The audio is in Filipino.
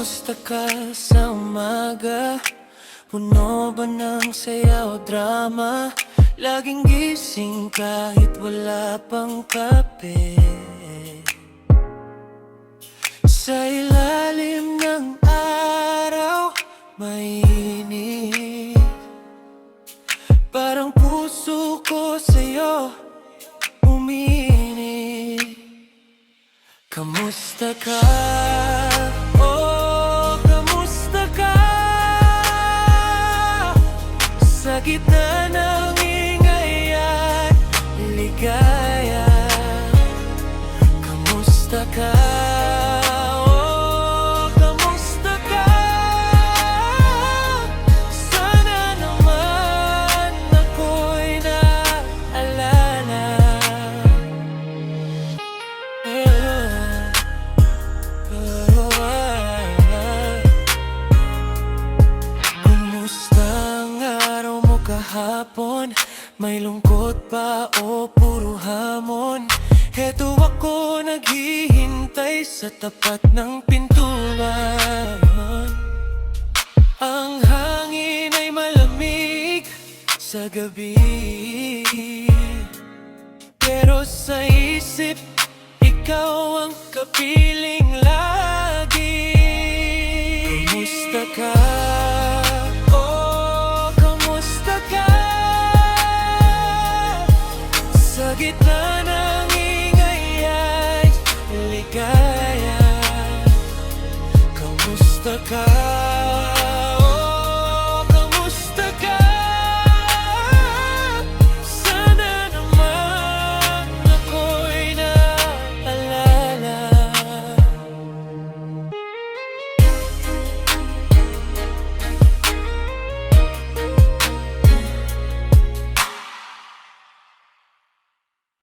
Kamusta ka sa umaga? Puno ba ng saya o drama? Laging gising kahit wala pang kape. Sa ilalim ng araw, mainit. Parang puso ko sa'yo umiinit. Kamusta ka? Oh, kamusta ka? Sa gitna ng ingay at ligaya, kamusta ka? Oh, kamusta ka? Sana naman ako'y naalala. Kumusta ang araw mo kahapon? May lungkot pa o puro hamon? Heto ako naghihintay sa tapat ng pintuan. Ang hangin ay malamig sa gabi, pero sa isip, ikaw ang kapiling lagi. Kamusta ka? Oh, kamusta ka? Sa gitna ng ingay at ligaya, kamusta ka?